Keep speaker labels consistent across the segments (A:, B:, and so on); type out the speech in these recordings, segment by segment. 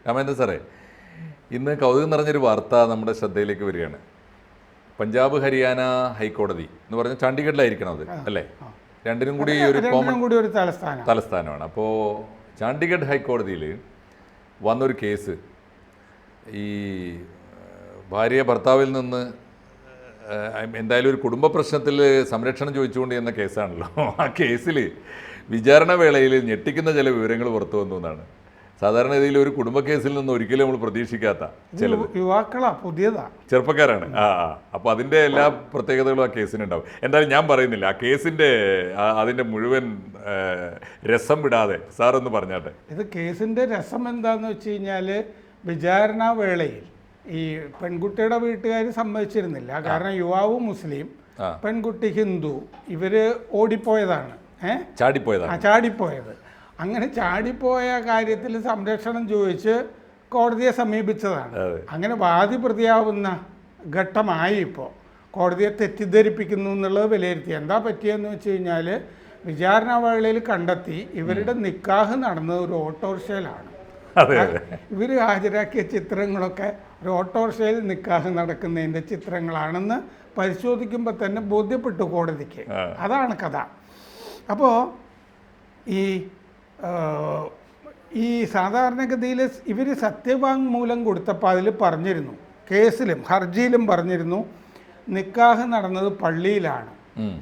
A: രാമേന്ദ്രൻ സാറേ, ഇന്ന് കൗതുകം നിറഞ്ഞൊരു വാർത്ത നമ്മുടെ ശ്രദ്ധയിലേക്ക് വരികയാണ്. പഞ്ചാബ് ഹരിയാന ഹൈക്കോടതി എന്ന് പറഞ്ഞാൽ ചണ്ഡീഗഡിലായിരിക്കണം അത് അല്ലേ? രണ്ടിനും കൂടി ഒരു കോമൺ തലസ്ഥാനമാണ്. അപ്പോൾ ചണ്ഡീഗഡ് ഹൈക്കോടതിയിൽ വന്നൊരു കേസ്, ഈ ഭാര്യ ഭർത്താവിൽ നിന്ന് എന്തായാലും ഒരു കുടുംബ പ്രശ്നത്തിൽ സംരക്ഷണം ചോദിച്ചുകൊണ്ട് എന്ന കേസാണല്ലോ. ആ കേസിൽ വിചാരണ വേളയിൽ ഞെട്ടിക്കുന്ന ചില വിവരങ്ങൾ പുറത്തു വന്നു എന്നാണ്. സാധാരണ രീതിയിൽ ഒരു കുടുംബ കേസിൽ നിന്ന് ഒരിക്കലും നമ്മൾ പ്രതീക്ഷിക്കാത്ത ചിലത് ചെറുപ്പക്കാരാണ്. അപ്പോൾ അതിൻ്റെ എല്ലാ പ്രത്യേകതകളും ആ കേസിനുണ്ടാവും. എന്തായാലും ഞാൻ പറയുന്നില്ല, ആ കേസിൻ്റെ അതിൻ്റെ മുഴുവൻ രസം വിടാതെ സാറൊന്ന് പറഞ്ഞാട്ടെ.
B: ഇത് കേസിൻ്റെ രസം എന്താണെന്ന് വെച്ച് കഴിഞ്ഞാൽ, വിചാരണ വേളയിൽ ഈ പെൺകുട്ടിയുടെ വീട്ടുകാർ സമ്മതിച്ചിരുന്നില്ല. കാരണം യുവാവ് മുസ്ലിം, പെൺകുട്ടി ഹിന്ദു, ഇവർ ഓടിപ്പോയതാണ്, ചാടിപ്പോയത്. അങ്ങനെ ചാടിപ്പോയ കാര്യത്തിൽ സംരക്ഷണം ചോദിച്ച് കോടതിയെ സമീപിച്ചതാണ്. അങ്ങനെ വാദി പ്രതിയാവുന്ന ഘട്ടമായി ഇപ്പോൾ കോടതിയെ തെറ്റിദ്ധരിപ്പിക്കുന്നു എന്നുള്ളത് വിലയിരുത്തി. എന്താ പറ്റിയെന്ന് വെച്ച് കഴിഞ്ഞാൽ, വിചാരണ വേളയിൽ കണ്ടെത്തി ഇവരുടെ നിക്കാഹ് നടന്നത് ഒരു ഓട്ടോറിക്ഷയിലാണ്. ഇവർ ഹാജരാക്കിയ ചിത്രങ്ങളൊക്കെ ഒരു ഓട്ടോറിക്ഷയിൽ നിക്കാഹ് നടക്കുന്നതിൻ്റെ ചിത്രങ്ങളാണെന്ന് പരിശോധിക്കുമ്പോൾ തന്നെ ബോധ്യപ്പെട്ടു കോടതിക്ക്. അതാണ് കഥ. അപ്പോൾ ഈ സാധാരണഗതിയിൽ ഇവർ സത്യവാങ്മൂലം കൊടുത്തപ്പോൾ അതിൽ പറഞ്ഞിരുന്നു, കേസിലും ഹർജിയിലും പറഞ്ഞിരുന്നു, നിക്കാഹ് നടന്നത് പള്ളിയിലാണ്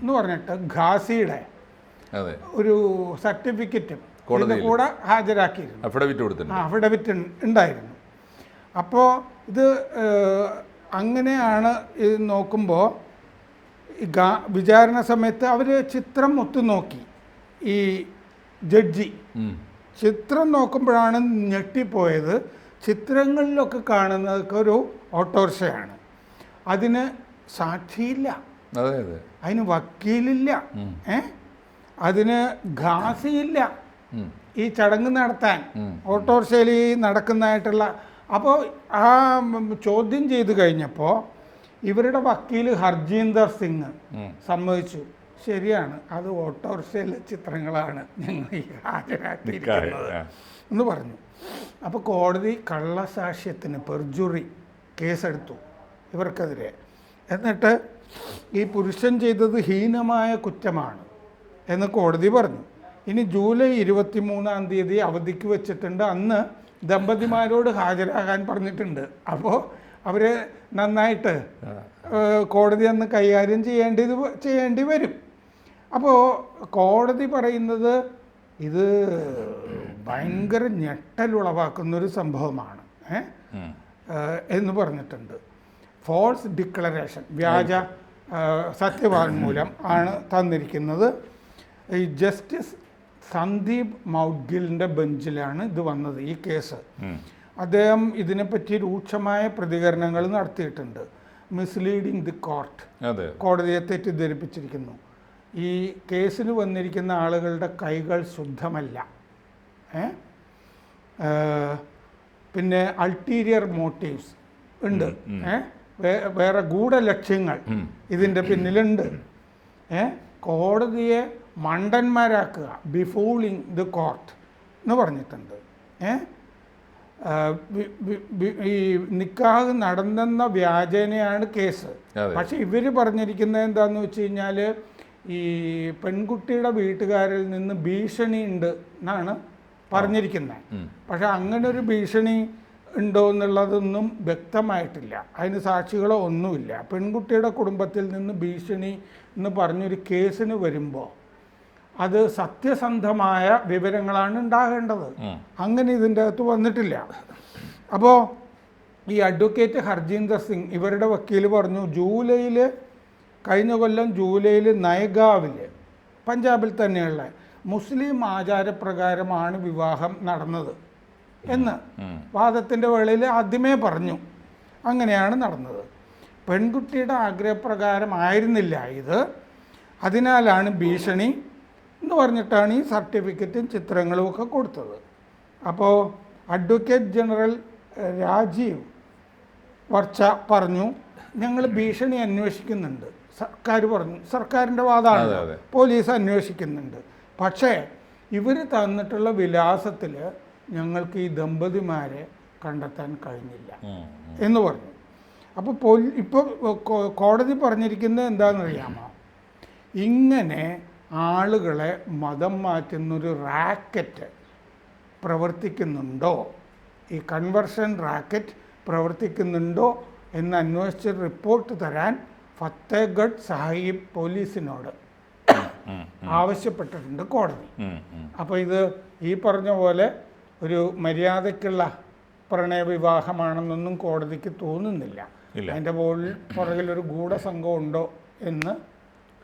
B: എന്ന് പറഞ്ഞിട്ട് ഖാസിയുടെ ഒരു സർട്ടിഫിക്കറ്റും കൂടെ ഹാജരാക്കിയിരുന്നു, അഫിഡവിറ്റ് ഉണ്ടായിരുന്നു. അപ്പോൾ ഇത് അങ്ങനെയാണ്. ഇത് നോക്കുമ്പോൾ വിചാരണ സമയത്ത് അവർ ചിത്രം ഒത്തുനോക്കി. ഈ ജഡ്ജി ചിത്രം നോക്കുമ്പോഴാണ് ഞെട്ടിപ്പോയത്. ചിത്രങ്ങളിലൊക്കെ കാണുന്നതൊക്കെ ഒരു ഓട്ടോറിക്ഷയാണ്. അതിന് സാക്ഷിയില്ല, അതിന് വക്കീലില്ല, അതിന് ഖാസിയില്ല ഈ ചടങ്ങ് നടത്താൻ, ഓട്ടോറിക്ഷയിൽ നടക്കുന്നതായിട്ടുള്ള. അപ്പോൾ ആ ചോദ്യം ചെയ്ത് കഴിഞ്ഞപ്പോൾ ഇവരുടെ വക്കീൽ ഹർജീന്ദർ സിംഗ് സമ്മതിച്ചു, ശരിയാണ്, അത് ഓട്ടോറിക്ഷയിലെ ചിത്രങ്ങളാണ് ഞങ്ങൾ ഹാജരാക്കിയിരിക്കുന്നത് എന്ന് പറഞ്ഞു. അപ്പോൾ കോടതി കള്ളസാക്ഷ്യത്തിന് പെർജുറി കേസെടുത്തു ഇവർക്കെതിരെ. എന്നിട്ട് ഈ പുരുഷൻ ചെയ്തത് ഹീനമായ കുറ്റമാണ് എന്ന് കോടതി പറഞ്ഞു. ഇനി ജൂലൈ 23-ാം തീയതി അവധിക്ക് വെച്ചിട്ടുണ്ട്. അന്ന് ദമ്പതിമാരോട് ഹാജരാകാൻ പറഞ്ഞിട്ടുണ്ട്. അപ്പോൾ അവർ നന്നായിട്ട് കോടതി അന്ന് കൈകാര്യം ചെയ്യേണ്ടി വരും. അപ്പോൾ കോടതി പറയുന്നത് ഇത് ഭയങ്കര ഞെട്ടലുളവാക്കുന്നൊരു സംഭവമാണ് എന്ന് പറഞ്ഞിട്ടുണ്ട്. ഫോൾസ് ഡിക്ലറേഷൻ, വ്യാജ സത്യവാങ്മൂലം ആണ് തന്നിരിക്കുന്നത്. ഈ ജസ്റ്റിസ് സന്ദീപ് മൗഡ്ഗിലിൻ്റെ ബെഞ്ചിലാണ് ഇത് വന്നത്, ഈ കേസ്. അദ്ദേഹം ഇതിനെപ്പറ്റി രൂക്ഷമായ പ്രതികരണങ്ങൾ നടത്തിയിട്ടുണ്ട്. മിസ്ലീഡിങ് ദി കോർട്ട്, കോടതിയെ തെറ്റിദ്ധരിപ്പിച്ചിരിക്കുന്നു. ഈ കേസിൽ വന്നിരിക്കുന്ന ആളുകളുടെ കൈകൾ ശുദ്ധമല്ല. പിന്നെ അൾട്ടീരിയർ മോട്ടീവ്സ് ഉണ്ട്, വേറെ ഗൂഢലക്ഷ്യങ്ങൾ ഇതിൻ്റെ പിന്നിലുണ്ട്. കോടതിയെ മണ്ടന്മാരാക്കുക, ബിഫൂളിങ് ദി കോർട്ട് എന്ന് പറഞ്ഞിട്ടുണ്ട്. ഈ നിക്കാഹ് നടന്നെന്ന വ്യാജേനയാണ് കേസ്. പക്ഷെ ഇവർ പറഞ്ഞിരിക്കുന്നത് എന്താന്ന് വെച്ച് കഴിഞ്ഞാൽ, ഈ പെൺകുട്ടിയുടെ വീട്ടുകാരിൽ നിന്ന് ഭീഷണി ഉണ്ട് എന്നാണ് പറഞ്ഞിരിക്കുന്നത്. പക്ഷെ അങ്ങനെ ഒരു ഭീഷണി ഉണ്ടോ എന്നുള്ളതൊന്നും വ്യക്തമായിട്ടില്ല, അതിന് സാക്ഷികളോ ഒന്നുമില്ല. പെൺകുട്ടിയുടെ കുടുംബത്തിൽ നിന്ന് ഭീഷണി എന്ന് പറഞ്ഞൊരു കേസിന് വരുമ്പോൾ അത് സത്യസന്ധമായ വിവരങ്ങളാണ് ഉണ്ടാകേണ്ടത്. അങ്ങനെ ഇതിൻ്റെ അകത്ത് വന്നിട്ടില്ല. അപ്പോൾ ഈ അഡ്വക്കേറ്റ് ഹർജീന്ദർ സിംഗ്, ഇവരുടെ വക്കീൽ പറഞ്ഞു, കഴിഞ്ഞ കൊല്ലം ജൂലൈയിൽ നയഗാവിൽ, പഞ്ചാബിൽ തന്നെയുള്ള മുസ്ലിം ആചാരപ്രകാരമാണ് വിവാഹം നടന്നത് എന്ന് വാദത്തിൻ്റെ വേളയിൽ ആദ്യമേ പറഞ്ഞു. അങ്ങനെയാണ് നടന്നത്. പെൺകുട്ടിയുടെ ആഗ്രഹപ്രകാരമായിരുന്നില്ല ഇത്, അതിനാലാണ് ഭീഷണി എന്ന് പറഞ്ഞിട്ടാണ് ഈ സർട്ടിഫിക്കറ്റും ചിത്രങ്ങളും ഒക്കെ കൊടുത്തത്. അപ്പോൾ അഡ്വക്കേറ്റ് ജനറൽ രാജീവ് വർച്ച പറഞ്ഞു, ഞങ്ങൾ ഭീഷണി അന്വേഷിക്കുന്നുണ്ട്. സർക്കാർ പറഞ്ഞു, സർക്കാരിൻ്റെ വാദമാണ്, പോലീസ് അന്വേഷിക്കുന്നുണ്ട്. പക്ഷേ ഇവർ തന്നിട്ടുള്ള വിലാസത്തിൽ ഞങ്ങൾക്ക് ഈ ദമ്പതിമാരെ കണ്ടെത്താൻ കഴിഞ്ഞില്ല എന്ന് പറഞ്ഞു. അപ്പോൾ ഇപ്പോൾ കോടതി പറഞ്ഞിരിക്കുന്നത് എന്താണെന്നറിയാമോ? ഇങ്ങനെ ആളുകളെ മതം മാറ്റുന്നൊരു റാക്കറ്റ് പ്രവർത്തിക്കുന്നുണ്ടോ, ഈ കൺവെർഷൻ റാക്കറ്റ് പ്രവർത്തിക്കുന്നുണ്ടോ എന്ന് അന്വേഷിച്ച് റിപ്പോർട്ട് തരാൻ ഫത്തേഗഡ് സാഹിബ് പോലീസിനോട് ആവശ്യപ്പെട്ടിട്ടുണ്ട് കോടതി. അപ്പോൾ ഇത് ഈ പറഞ്ഞ പോലെ ഒരു മര്യാദയ്ക്കുള്ള പ്രണയവിവാഹമാണെന്നൊന്നും കോടതിക്ക് തോന്നുന്നില്ല. അതിൻ്റെ പുറകിൽ ഒരു ഗൂഢസംഘം ഉണ്ടോ എന്ന്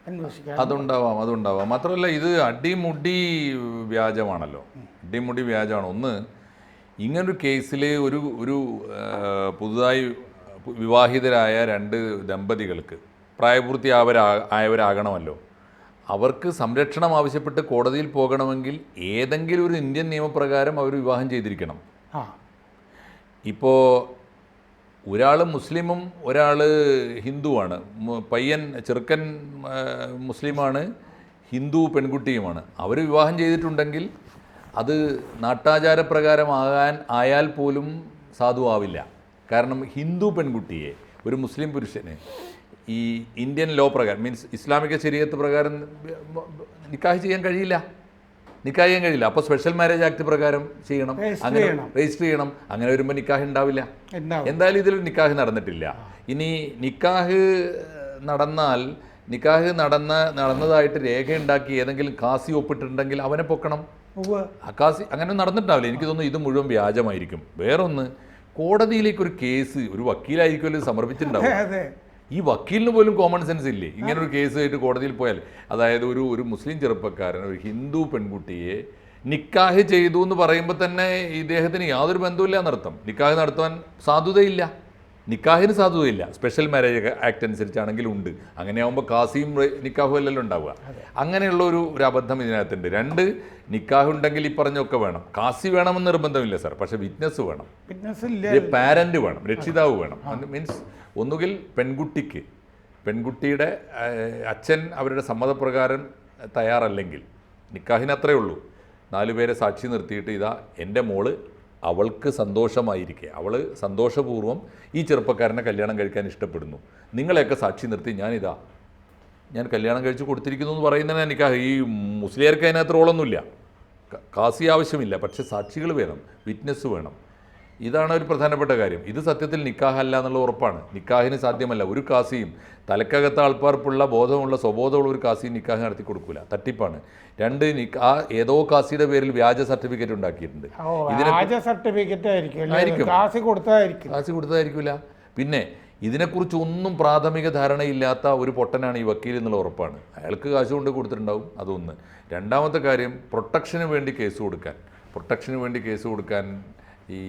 B: അന്വേഷിക്കാം.
A: അതുണ്ടാവാം. മാത്രമല്ല ഇത് അടിമുടി വ്യാജമാണല്ലോ. അടിമുടി വ്യാജമാണ്. ഒന്ന്, ഇങ്ങനൊരു കേസിൽ ഒരു പുതുതായി വിവാഹിതരായ 2 ദമ്പതികൾക്ക് പ്രായപൂർത്തിയായവരാകണമല്ലോ. അവർക്ക് സംരക്ഷണം ആവശ്യപ്പെട്ട് കോടതിയിൽ പോകണമെങ്കിൽ ഏതെങ്കിലും ഒരു ഇന്ത്യൻ നിയമപ്രകാരം അവർ വിവാഹം ചെയ്തിരിക്കണം. ഇപ്പോൾ ഒരാൾ മുസ്ലിമും ഒരാൾ ഹിന്ദുവാണ്. ചെറുക്കൻ മുസ്ലിമാണ്, ഹിന്ദു പെൺകുട്ടിയുമാണ്. അവർ വിവാഹം ചെയ്തിട്ടുണ്ടെങ്കിൽ അത് നാട്ടാചാരപ്രകാരം ആയാൽ പോലും സാധുവാവില്ല. കാരണം ഹിന്ദു പെൺകുട്ടിയെ ഒരു മുസ്ലിം പുരുഷന് ഈ ഇന്ത്യൻ ലോ പ്രകാരം, മീൻസ് ഇസ്ലാമിക ശരീഅത്ത് പ്രകാരം നിക്കാഹ് ചെയ്യാൻ കഴിയില്ല. അപ്പോൾ സ്പെഷ്യൽ മാരേജ് ആക്ട് പ്രകാരം ചെയ്യണം, അങ്ങനെ രജിസ്റ്റർ ചെയ്യണം. അങ്ങനെ വരുമ്പോൾ നിക്കാഹ് ഉണ്ടാവില്ല. എന്തായാലും ഇതിൽ നിക്കാഹ് നടന്നിട്ടില്ല. ഇനി നിക്കാഹ് നടന്നതായിട്ട് രേഖയുണ്ടാക്കി ഏതെങ്കിലും കാസി ഒപ്പിട്ടിട്ടുണ്ടെങ്കിൽ അവനെ പൊക്കണം. കാസി അങ്ങനെ നടന്നിട്ടുണ്ടാവില്ല. എനിക്ക് തോന്നുന്നു ഇത് മുഴുവൻ വ്യാജമായിരിക്കും. വേറൊന്ന്, കോടതിയിലേക്ക് ഒരു കേസ് ഒരു വക്കീലായിരിക്കുമല്ലോ സമർപ്പിച്ചിട്ടുണ്ടാവും. ഈ വക്കീലിന് പോലും കോമൺ സെൻസ് ഇല്ലേ? ഇങ്ങനൊരു കേസ് ആയിട്ട് കോടതിയിൽ പോയാൽ, അതായത് ഒരു മുസ്ലിം ചെറുപ്പക്കാരൻ ഒരു ഹിന്ദു പെൺകുട്ടിയെ നിക്കാഹ് ചെയ്തു എന്ന് പറയുമ്പോൾ തന്നെ ഇദ്ദേഹത്തിന് യാതൊരു ബന്ധമില്ല എന്നർത്ഥം. നിക്കാഹ് നടത്തുവാൻ സാധുതയില്ല, നിക്കാഹിന് സാധുതയില്ല. സ്പെഷ്യൽ മാരേജ് ആക്ട് അനുസരിച്ചാണെങ്കിലും ഉണ്ട്. അങ്ങനെയാകുമ്പോൾ കാസിയും നിക്കാഹും അല്ലല്ലോ ഉണ്ടാവുക. അങ്ങനെയുള്ള ഒരു അബദ്ധം ഇതിനകത്തുണ്ട്. 2, നിക്കാഹ് ഉണ്ടെങ്കിൽ ഈ പറഞ്ഞൊക്കെ വേണം. കാസി വേണമെന്ന് നിർബന്ധമില്ല സാർ, പക്ഷെ വിറ്റ്നസ് വേണം, പാരന്റ് വേണം, രക്ഷിതാവ് വേണം. മീൻസ് ഒന്നുകിൽ പെൺകുട്ടിയുടെ അച്ഛൻ അവരുടെ സമ്മതപ്രകാരം തയ്യാറല്ലെങ്കിൽ നിക്കാഹിന് അത്രയേ ഉള്ളൂ. 4 പേരെ സാക്ഷി നിർത്തിയിട്ട് ഇതാ എൻ്റെ മോള് അവൾക്ക് സന്തോഷമായിരിക്കെ, അവൾ സന്തോഷപൂർവ്വം ഈ ചെറുപ്പക്കാരനെ കല്യാണം കഴിക്കാൻ ഇഷ്ടപ്പെടുന്നു, നിങ്ങളെയൊക്കെ സാക്ഷി നിർത്തി ഞാൻ കല്യാണം കഴിച്ച് കൊടുത്തിരിക്കുന്നു എന്ന് പറയുന്നതിന് നിക്കാഹ്. ഈ മുസ്ലിയാർക്ക് അതിനകത്ത് റോളൊന്നുമില്ല, കാസി ആവശ്യമില്ല, പക്ഷെ സാക്ഷികൾ വേണം, വിറ്റ്നസ് വേണം. ഇതാണ് ഒരു പ്രധാനപ്പെട്ട കാര്യം. ഇത് സത്യത്തിൽ നിക്കാഹ് അല്ല എന്നുള്ള ഉറപ്പാണ്. നിക്കാഹിന് സാധ്യമല്ല. ഒരു കാസിയും തലക്കകത്ത് ആൾപ്പാർപ്പുള്ള ബോധമുള്ള സ്വബോധമുള്ള ഒരു കാസിയും നിക്കാഹ് നടത്തി കൊടുക്കൂല, തട്ടിപ്പാണ്. 2, ഏതോ കാസിയുടെ പേരിൽ വ്യാജ സർട്ടിഫിക്കറ്റ് ഉണ്ടാക്കിയിട്ടുണ്ട്. കാസി കൊടുത്തതായിരിക്കില്ല. പിന്നെ ഇതിനെക്കുറിച്ച് ഒന്നും പ്രാഥമിക ധാരണയില്ലാത്ത ഒരു പൊട്ടനാണ് ഈ വക്കീൽ എന്നുള്ള ഉറപ്പാണ്. അയാൾക്ക് കാശ് കൊണ്ട് കൊടുത്തിട്ടുണ്ടാവും. അതൊന്ന്. രണ്ടാമത്തെ കാര്യം, പ്രൊട്ടക്ഷന് വേണ്ടി കേസ് കൊടുക്കാൻ ഈ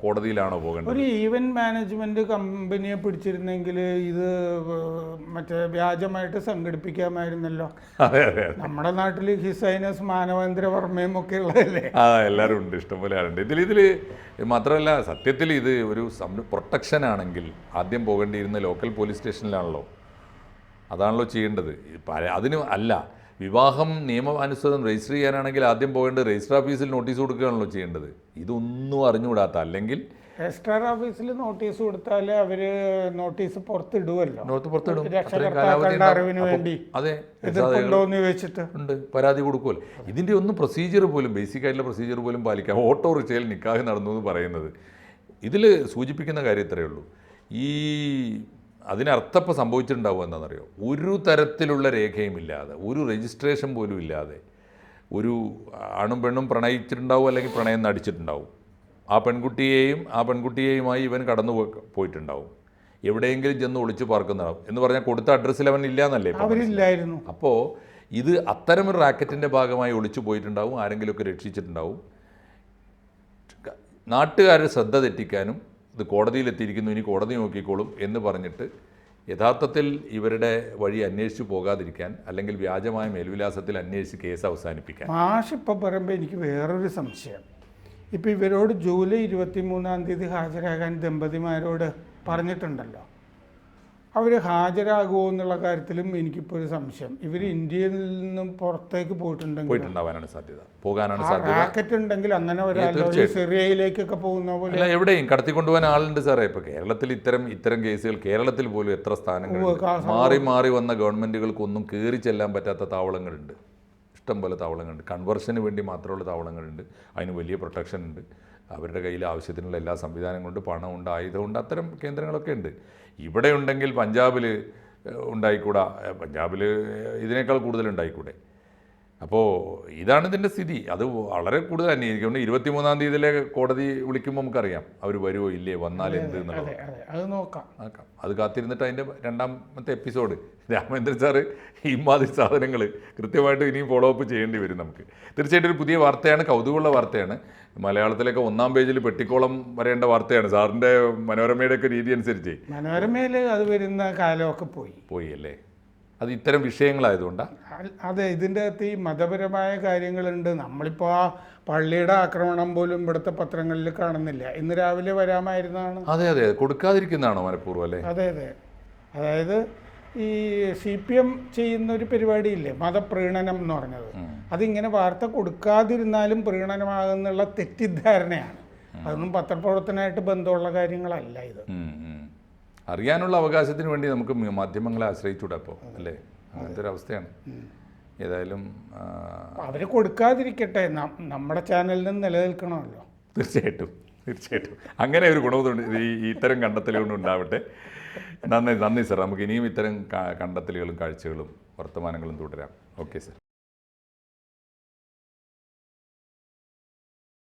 A: കോടതിയിലാണോ പോകേണ്ടത്?
B: ഒരു ഈവൻറ്റ് മാനേജ്മെൻറ്റ് കമ്പനിയെ പിടിച്ചിരുന്നെങ്കിൽ ഇത് മറ്റേ വ്യാജമായിട്ട് സംഘടിപ്പിക്കാമായിരുന്നല്ലോ. നമ്മുടെ നാട്ടിൽ ഹിസൈനസ് മാനവേന്ദ്ര വർമ്മയും ഒക്കെ ഉള്ളതല്ലേ?
A: എല്ലാവരും ഉണ്ട്, ഇഷ്ടംപോലെ ആളുണ്ട്. ഇതിൽ മാത്രമല്ല, സത്യത്തിൽ ഇത് ഒരു പ്രൊട്ടക്ഷൻ ആണെങ്കിൽ ആദ്യം പോകേണ്ടിയിരുന്ന ലോക്കൽ പോലീസ് സ്റ്റേഷനിലാണല്ലോ. അതാണല്ലോ ചെയ്യേണ്ടത്. അതിന് അല്ല, വിവാഹം നിയമാനുസൃതം രജിസ്റ്റർ ചെയ്യാനാണെങ്കിൽ ആദ്യം പോകേണ്ടത് രജിസ്റ്റർ ഓഫീസിൽ നോട്ടീസ് കൊടുക്കുകയാണല്ലോ ചെയ്യേണ്ടത്. ഇതൊന്നും അറിഞ്ഞുകൂടാത്ത, അല്ലെങ്കിൽ
B: രജിസ്റ്റർ ഓഫീസിൽ നോട്ടീസ് കൊടുത്താൽ അവർ നോട്ടീസ് പുറത്തിടുമല്ലോ, അറിവിന് വേണ്ടി.
A: അതെ,
B: ഉണ്ട്,
A: പരാതി കൊടുക്കുമല്ലോ. ഇതിൻ്റെ ഒന്നും പ്രൊസീജിയർ പോലും, ബേസിക് ആയിട്ടുള്ള പ്രൊസീജിയർ പോലും പാലിക്കാം. ഓട്ടോറിക്ഷയിൽ നിക്കാഹ് നടന്നു എന്ന് പറയുന്നത് ഇതിൽ സൂചിപ്പിക്കുന്ന കാര്യം ഇത്രയേ ഉള്ളൂ. അതിനർത്ഥം ഇപ്പോൾ സംഭവിച്ചിട്ടുണ്ടാവുക എന്താണെന്നറിയോ? ഒരു തരത്തിലുള്ള രേഖയും ഇല്ലാതെ, ഒരു രജിസ്ട്രേഷൻ പോലും ഇല്ലാതെ ഒരു ആണും പെണ്ണും പ്രണയിച്ചിട്ടുണ്ടാവും, അല്ലെങ്കിൽ പ്രണയം നടിച്ചിട്ടുണ്ടാവും. ആ പെൺകുട്ടിയെയുമായി ഇവൻ കടന്നു പോയിട്ടുണ്ടാവും. എവിടെയെങ്കിലും ചെന്ന് ഒളിച്ചു പാർക്കുന്നതാവും എന്ന് പറഞ്ഞാൽ കൊടുത്ത അഡ്രസ്സിൽ അവൻ ഇല്ല എന്നല്ലേ?
B: അവരില്ലായിരുന്നു.
A: അപ്പോൾ ഇത് അത്തരമൊരു റാക്കറ്റിൻ്റെ ഭാഗമായി ഒളിച്ചു പോയിട്ടുണ്ടാവും, ആരെങ്കിലുമൊക്കെ രക്ഷിച്ചിട്ടുണ്ടാവും. നാട്ടുകാരുടെ ശ്രദ്ധ തെറ്റിക്കാനും ഇത് കോടതിയിലെത്തിയിരിക്കുന്നു, ഇനി കോടതി നോക്കിക്കോളും എന്ന് പറഞ്ഞിട്ട് യഥാർത്ഥത്തിൽ ഇവരുടെ വഴി അന്വേഷിച്ച് പോകാതിരിക്കാൻ, അല്ലെങ്കിൽ വ്യാജമായ മേൽവിലാസത്തിൽ അന്വേഷിച്ച് കേസ് അവസാനിപ്പിക്കാൻ.
B: ഇപ്പം പറയുമ്പോൾ എനിക്ക് വേറൊരു സംശയം. ഇപ്പോൾ ഇവരോട് ജൂലൈ 23-ാം തീയതി ഹാജരാകാൻ ദമ്പതിമാരോട് പറഞ്ഞിട്ടുണ്ടല്ലോ. അവർ ഹാജരാകുമോ എന്നുള്ള കാര്യത്തിലും എനിക്കിപ്പോൾ ഒരു സംശയം. ഇവർ ഇന്ത്യയിൽ നിന്നും പുറത്തേക്ക്
A: പോയിട്ടുണ്ടാവാനാണ് സാധ്യത, പോകാനാണ്
B: ആ
A: സാധ്യത.
B: റാക്കറ്റ് ഉണ്ടെങ്കിൽ അങ്ങനെ ഒരാളോ സിറിയയിലേക്കൊക്കെ പോകുന്ന പോലെ.
A: അല്ല, എവിടെയും കടത്തിക്കൊണ്ടുപോകാൻ ആളുണ്ട് സാറേ. ഇപ്പോൾ കേരളത്തിൽ ഇത്തരം കേസുകൾ, കേരളത്തിൽ പോലും എത്ര സ്ഥാനങ്ങളുണ്ട്. മാറി മാറി വന്ന ഗവൺമെൻറ്റുകൾക്കൊന്നും കയറി ചെല്ലാൻ പറ്റാത്ത താവളങ്ങളുണ്ട്, ഇഷ്ടം പോലെ താവളങ്ങളുണ്ട്. കൺവേർഷന് വേണ്ടി മാത്രമുള്ള താവളങ്ങളുണ്ട്, അതിന് വലിയ പ്രൊട്ടക്ഷൻ ഉണ്ട്. അവരുടെ കയ്യിൽ ആവശ്യത്തിനുള്ള എല്ലാ സംവിധാനങ്ങളുണ്ട്, പണമുണ്ട്, ആയുധമുണ്ട്, അത്തരം കേന്ദ്രങ്ങളൊക്കെ ഉണ്ട്. ഇവിടെ ഉണ്ടെങ്കിൽ പഞ്ചാബിൽ ഉണ്ടായിക്കൂടാ, പഞ്ചാബിൽ ഇതിനേക്കാൾ കൂടുതൽ ഉണ്ടായിക്കൂടെ? അപ്പോൾ ഇതാണ് ഇതിൻ്റെ സ്ഥിതി. അത് വളരെ കൂടുതൽ അന്വേഷിക്കുന്നുണ്ട്. 23-ാം തീയതിയിലെ കോടതി വിളിക്കുമ്പോൾ നമുക്കറിയാം അവർ വരുമോ ഇല്ലേ, വന്നാൽ എന്ത് എന്നുള്ളത്.
B: അത് നോക്കാം.
A: അത് കാത്തിരുന്നിട്ട് അതിൻ്റെ രണ്ടാമത്തെ എപ്പിസോഡ് രാമേന്ദ്രൻ സാറ് ഇമാതിരി സാധനങ്ങൾ കൃത്യമായിട്ട് ഇനിയും ഫോളോ അപ്പ് ചെയ്യേണ്ടി വരും നമുക്ക്. തീർച്ചയായിട്ടും ഒരു പുതിയ വാർത്തയാണ്, കൗതുകമുള്ള വാർത്തയാണ്. മലയാളത്തിലേക്ക് 1-ാം പേജിൽ പെട്ടിക്കോളം വരേണ്ട വാർത്തയാണ് സാറിൻ്റെ മനോരമയുടെ ഒക്കെ രീതി അനുസരിച്ച്.
B: മനോരമയിൽ അത് വരുന്ന കാലമൊക്കെ പോയി
A: അല്ലേ? അത് ഇത്തരം വിഷയങ്ങളായതുകൊണ്ടാണ്.
B: അതെ, ഇതിൻ്റെ അകത്ത് ഈ മതപരമായ കാര്യങ്ങളുണ്ട്. നമ്മളിപ്പോൾ ആ പള്ളിയുടെ ആക്രമണം പോലും ഇവിടുത്തെ പത്രങ്ങളിൽ കാണുന്നില്ല. ഇന്ന് രാവിലെ വരാമായിരുന്നതാണ്.
A: അതെ, കൊടുക്കാതിരിക്കുന്നതാണോ മനഃപൂർവ്വം അല്ലേ?
B: അതെ, അതായത് ഈ CPM ചെയ്യുന്ന ഒരു പരിപാടിയില്ലേ, മതപ്രീണനം എന്ന് പറഞ്ഞത്, അതിങ്ങനെ വാർത്ത കൊടുക്കാതിരുന്നാലും പ്രീണനമാകുന്നുള്ള തെറ്റിദ്ധാരണയാണ്. അതൊന്നും പത്രപ്രവർത്തനമായിട്ട് ബന്ധമുള്ള കാര്യങ്ങളല്ല ഇത്.
A: അറിയാനുള്ള അവകാശത്തിന് വേണ്ടി നമുക്ക് മാധ്യമങ്ങളെ ആശ്രയിച്ചൂടെ അപ്പോൾ, അല്ലേ? അങ്ങനത്തെ ഒരു അവസ്ഥയാണ്. ഏതായാലും
B: അവർ കൊടുക്കാതിരിക്കട്ടെ, നമ്മുടെ ചാനലിൽ നിന്ന് നിലനിൽക്കണമല്ലോ.
A: തീർച്ചയായിട്ടും അങ്ങനെ ഒരു ഗുണവും ഇത്തരം കണ്ടെത്തലുകളും ഉണ്ടാവട്ടെ. നന്ദി സർ. നമുക്ക് ഇനിയും ഇത്തരം കണ്ടെത്തലുകളും കാഴ്ചകളും വർത്തമാനങ്ങളും തുടരാം. Okay sir.